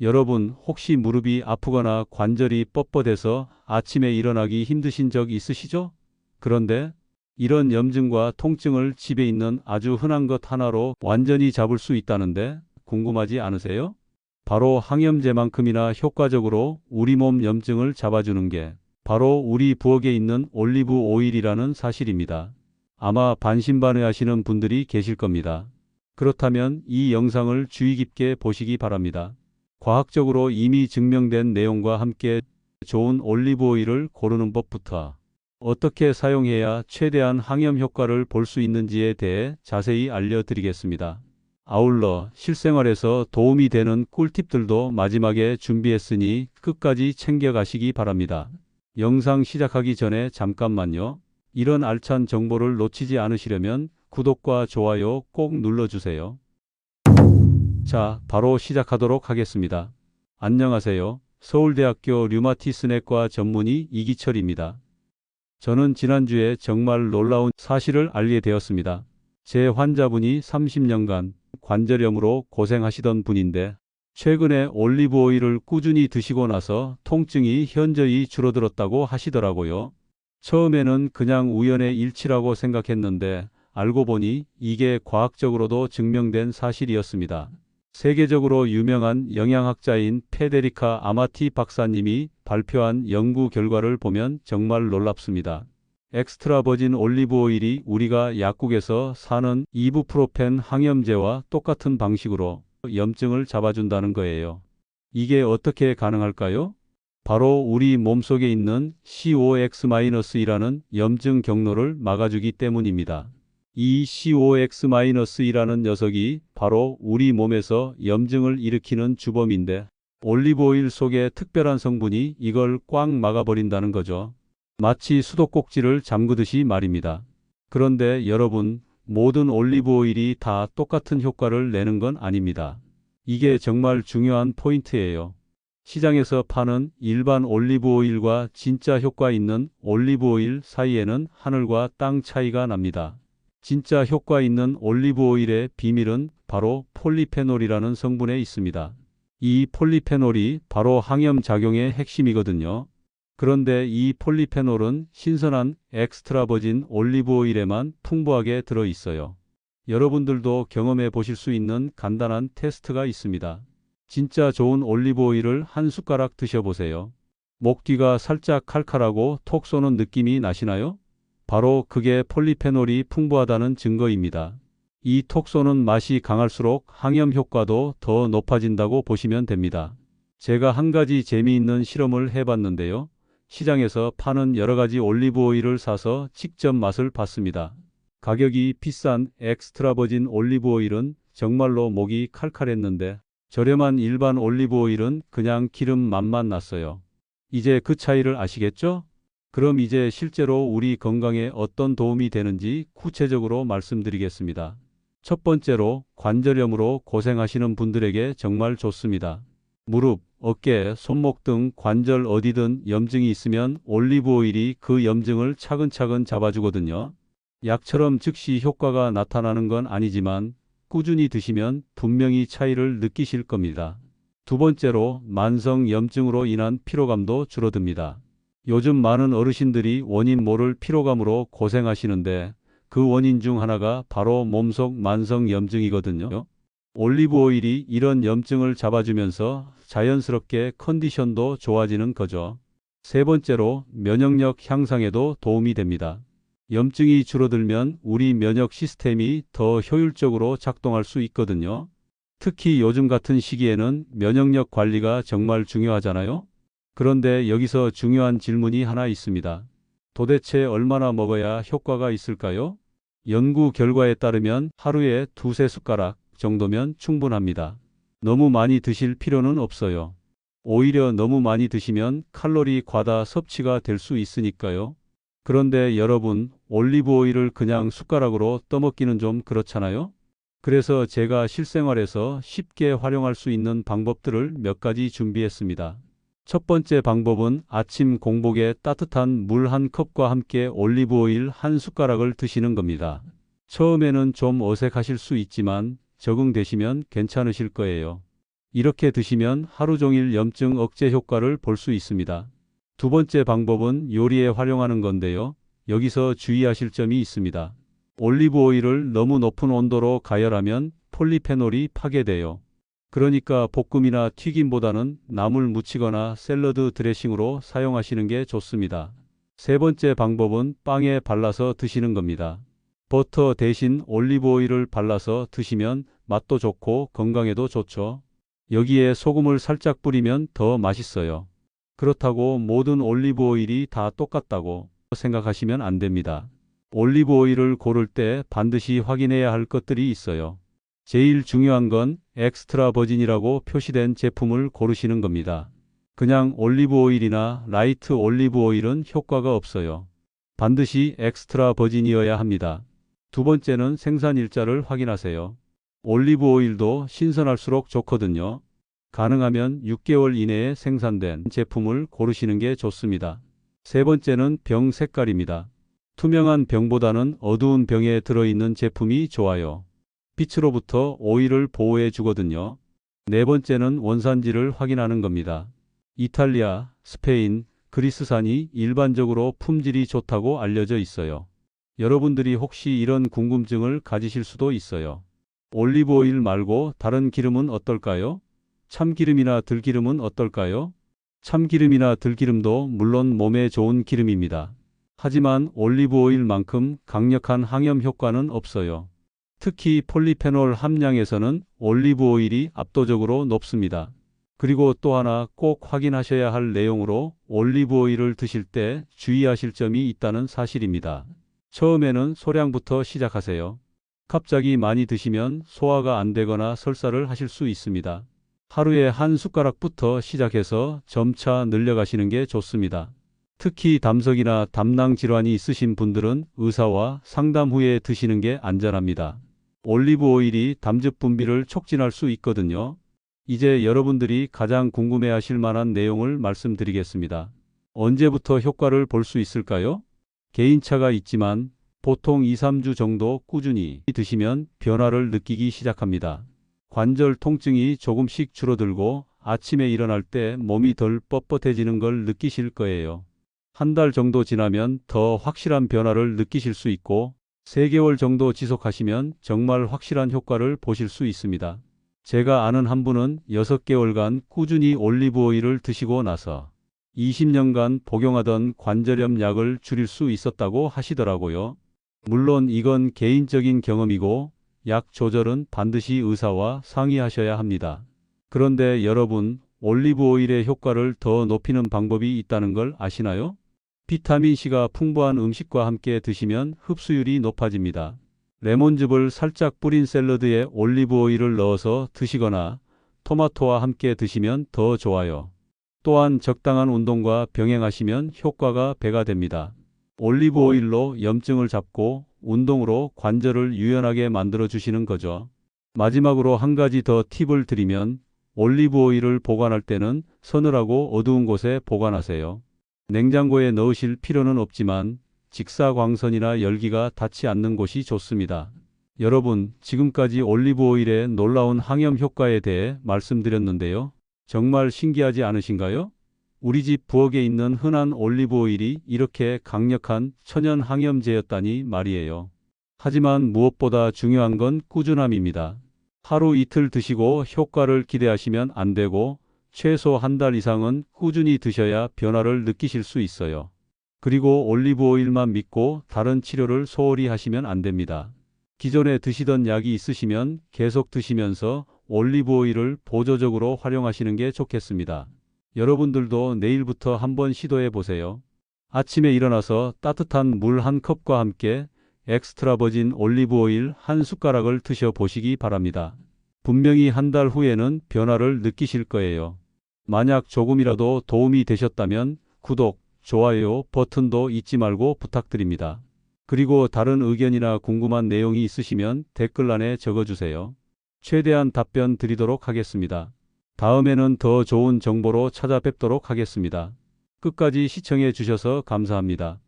여러분, 혹시 무릎이 아프거나 관절이 뻣뻣해서 아침에 일어나기 힘드신 적 있으시죠? 그런데 이런 염증과 통증을 집에 있는 아주 흔한 것 하나로 완전히 잡을 수 있다는데 궁금하지 않으세요? 바로 항염제만큼이나 효과적으로 우리 몸 염증을 잡아주는 게 바로 우리 부엌에 있는 올리브 오일이라는 사실입니다. 아마 반신반의하시는 분들이 계실 겁니다. 그렇다면 이 영상을 주의 깊게 보시기 바랍니다. 과학적으로 이미 증명된 내용과 함께 좋은 올리브 오일을 고르는 법부터 어떻게 사용해야 최대한 항염 효과를 볼 수 있는지에 대해 자세히 알려드리겠습니다. 아울러 실생활에서 도움이 되는 꿀팁들도 마지막에 준비했으니 끝까지 챙겨가시기 바랍니다. 영상 시작하기 전에 잠깐만요. 이런 알찬 정보를 놓치지 않으시려면 구독과 좋아요 꼭 눌러주세요. 자, 바로 시작하도록 하겠습니다. 안녕하세요. 서울대학교 류마티스내과 전문의 이기철입니다. 저는 지난주에 정말 놀라운 사실을 알게 되었습니다. 제 환자분이 30년간 관절염으로 고생하시던 분인데 최근에 올리브 오일을 꾸준히 드시고 나서 통증이 현저히 줄어들었다고 하시더라고요. 처음에는 그냥 우연의 일치라고 생각했는데 알고 보니 이게 과학적으로도 증명된 사실이었습니다. 세계적으로 유명한 영양학자인 페데리카 아마티 박사님이 발표한 연구 결과를 보면 정말 놀랍습니다. 엑스트라 버진 올리브 오일이 우리가 약국에서 사는 이부프로펜 항염제와 똑같은 방식으로 염증을 잡아준다는 거예요. 이게 어떻게 가능할까요? 바로 우리 몸속에 있는 COX-이라는 염증 경로를 막아주기 때문입니다. 이 COX-이라는 녀석이 바로 우리 몸에서 염증을 일으키는 주범인데 올리브 오일 속에 특별한 성분이 이걸 꽉 막아버린다는 거죠. 마치 수도꼭지를 잠그듯이 말입니다. 그런데 여러분, 모든 올리브 오일이 다 똑같은 효과를 내는 건 아닙니다. 이게 정말 중요한 포인트예요. 시장에서 파는 일반 올리브 오일과 진짜 효과 있는 올리브 오일 사이에는 하늘과 땅 차이가 납니다. 진짜 효과 있는 올리브 오일의 비밀은 바로 폴리페놀이라는 성분에 있습니다. 이 폴리페놀이 바로 항염 작용의 핵심이거든요. 그런데 이 폴리페놀은 신선한 엑스트라 버진 올리브 오일에만 풍부하게 들어 있어요. 여러분들도 경험해 보실 수 있는 간단한 테스트가 있습니다. 진짜 좋은 올리브 오일을 한 숟가락 드셔보세요. 목 뒤가 살짝 칼칼하고 톡 쏘는 느낌이 나시나요? 바로 그게 폴리페놀이 풍부하다는 증거입니다. 이 톡 쏘는 맛이 강할수록 항염 효과도 더 높아진다고 보시면 됩니다. 제가 한 가지 재미있는 실험을 해봤는데요. 시장에서 파는 여러 가지 올리브 오일을 사서 직접 맛을 봤습니다. 가격이 비싼 엑스트라 버진 올리브 오일은 정말로 목이 칼칼했는데 저렴한 일반 올리브 오일은 그냥 기름 맛만 났어요. 이제 그 차이를 아시겠죠? 그럼 이제 실제로 우리 건강에 어떤 도움이 되는지 구체적으로 말씀드리겠습니다. 첫 번째로 관절염으로 고생하시는 분들에게 정말 좋습니다. 무릎, 어깨, 손목 등 관절 어디든 염증이 있으면 올리브 오일이 그 염증을 차근차근 잡아주거든요. 약처럼 즉시 효과가 나타나는 건 아니지만 꾸준히 드시면 분명히 차이를 느끼실 겁니다. 두 번째로 만성 염증으로 인한 피로감도 줄어듭니다. 요즘 많은 어르신들이 원인 모를 피로감으로 고생하시는데 그 원인 중 하나가 바로 몸속 만성 염증이거든요. 올리브 오일이 이런 염증을 잡아주면서 자연스럽게 컨디션도 좋아지는 거죠. 세 번째로 면역력 향상에도 도움이 됩니다. 염증이 줄어들면 우리 면역 시스템이 더 효율적으로 작동할 수 있거든요. 특히 요즘 같은 시기에는 면역력 관리가 정말 중요하잖아요. 그런데 여기서 중요한 질문이 하나 있습니다. 도대체 얼마나 먹어야 효과가 있을까요? 연구 결과에 따르면 하루에 두세 숟가락 정도면 충분합니다. 너무 많이 드실 필요는 없어요. 오히려 너무 많이 드시면 칼로리 과다 섭취가 될 수 있으니까요. 그런데 여러분, 올리브 오일을 그냥 숟가락으로 떠먹기는 좀 그렇잖아요? 그래서 제가 실생활에서 쉽게 활용할 수 있는 방법들을 몇 가지 준비했습니다. 첫 번째 방법은 아침 공복에 따뜻한 물 한 컵과 함께 올리브 오일 한 숟가락을 드시는 겁니다. 처음에는 좀 어색하실 수 있지만 적응되시면 괜찮으실 거예요. 이렇게 드시면 하루 종일 염증 억제 효과를 볼 수 있습니다. 두 번째 방법은 요리에 활용하는 건데요. 여기서 주의하실 점이 있습니다. 올리브 오일을 너무 높은 온도로 가열하면 폴리페놀이 파괴돼요. 그러니까 볶음이나 튀김보다는 나물 무치거나 샐러드 드레싱으로 사용하시는 게 좋습니다. 세 번째 방법은 빵에 발라서 드시는 겁니다. 버터 대신 올리브 오일을 발라서 드시면 맛도 좋고 건강에도 좋죠. 여기에 소금을 살짝 뿌리면 더 맛있어요. 그렇다고 모든 올리브 오일이 다 똑같다고 생각하시면 안 됩니다. 올리브 오일을 고를 때 반드시 확인해야 할 것들이 있어요. 제일 중요한 건 엑스트라 버진이라고 표시된 제품을 고르시는 겁니다. 그냥 올리브 오일이나 라이트 올리브 오일은 효과가 없어요. 반드시 엑스트라 버진이어야 합니다. 두 번째는 생산 일자를 확인하세요. 올리브 오일도 신선할수록 좋거든요. 가능하면 6개월 이내에 생산된 제품을 고르시는 게 좋습니다. 세 번째는 병 색깔입니다. 투명한 병보다는 어두운 병에 들어있는 제품이 좋아요. 빛으로부터 오일을 보호해 주거든요. 네 번째는 원산지를 확인하는 겁니다. 이탈리아, 스페인, 그리스산이 일반적으로 품질이 좋다고 알려져 있어요. 여러분들이 혹시 이런 궁금증을 가지실 수도 있어요. 올리브 오일 말고 다른 기름은 어떨까요? 참기름이나 들기름은 어떨까요? 참기름이나 들기름도 물론 몸에 좋은 기름입니다. 하지만 올리브 오일만큼 강력한 항염 효과는 없어요. 특히 폴리페놀 함량에서는 올리브 오일이 압도적으로 높습니다. 그리고 또 하나 꼭 확인하셔야 할 내용으로 올리브 오일을 드실 때 주의하실 점이 있다는 사실입니다. 처음에는 소량부터 시작하세요. 갑자기 많이 드시면 소화가 안 되거나 설사를 하실 수 있습니다. 하루에 한 숟가락부터 시작해서 점차 늘려가시는 게 좋습니다. 특히 담석이나 담낭 질환이 있으신 분들은 의사와 상담 후에 드시는 게 안전합니다. 올리브 오일이 담즙 분비를 촉진할 수 있거든요. 이제 여러분들이 가장 궁금해하실 만한 내용을 말씀드리겠습니다. 언제부터 효과를 볼 수 있을까요? 개인차가 있지만 보통 2-3주 정도 꾸준히 드시면 변화를 느끼기 시작합니다. 관절 통증이 조금씩 줄어들고 아침에 일어날 때 몸이 덜 뻣뻣해지는 걸 느끼실 거예요. 한 달 정도 지나면 더 확실한 변화를 느끼실 수 있고 3개월 정도 지속하시면 정말 확실한 효과를 보실 수 있습니다. 제가 아는 한 분은 6개월간 꾸준히 올리브 오일을 드시고 나서 20년간 복용하던 관절염 약을 줄일 수 있었다고 하시더라고요. 물론 이건 개인적인 경험이고 약 조절은 반드시 의사와 상의하셔야 합니다. 그런데 여러분, 올리브 오일의 효과를 더 높이는 방법이 있다는 걸 아시나요? 비타민C가 풍부한 음식과 함께 드시면 흡수율이 높아집니다. 레몬즙을 살짝 뿌린 샐러드에 올리브 오일을 넣어서 드시거나 토마토와 함께 드시면 더 좋아요. 또한 적당한 운동과 병행하시면 효과가 배가 됩니다. 올리브 오일로 염증을 잡고 운동으로 관절을 유연하게 만들어 주시는 거죠. 마지막으로 한 가지 더 팁을 드리면 올리브 오일을 보관할 때는 서늘하고 어두운 곳에 보관하세요. 냉장고에 넣으실 필요는 없지만 직사광선이나 열기가 닿지 않는 곳이 좋습니다. 여러분, 지금까지 올리브 오일의 놀라운 항염 효과에 대해 말씀드렸는데요. 정말 신기하지 않으신가요? 우리 집 부엌에 있는 흔한 올리브 오일이 이렇게 강력한 천연 항염제였다니 말이에요. 하지만 무엇보다 중요한 건 꾸준함입니다. 하루 이틀 드시고 효과를 기대하시면 안 되고 최소 한 달 이상은 꾸준히 드셔야 변화를 느끼실 수 있어요. 그리고 올리브 오일만 믿고 다른 치료를 소홀히 하시면 안 됩니다. 기존에 드시던 약이 있으시면 계속 드시면서 올리브 오일을 보조적으로 활용하시는 게 좋겠습니다. 여러분들도 내일부터 한번 시도해 보세요. 아침에 일어나서 따뜻한 물 한 컵과 함께 엑스트라 버진 올리브 오일 한 숟가락을 드셔 보시기 바랍니다. 분명히 한 달 후에는 변화를 느끼실 거예요. 만약 조금이라도 도움이 되셨다면 구독, 좋아요 버튼도 잊지 말고 부탁드립니다. 그리고 다른 의견이나 궁금한 내용이 있으시면 댓글란에 적어주세요. 최대한 답변 드리도록 하겠습니다. 다음에는 더 좋은 정보로 찾아뵙도록 하겠습니다. 끝까지 시청해 주셔서 감사합니다.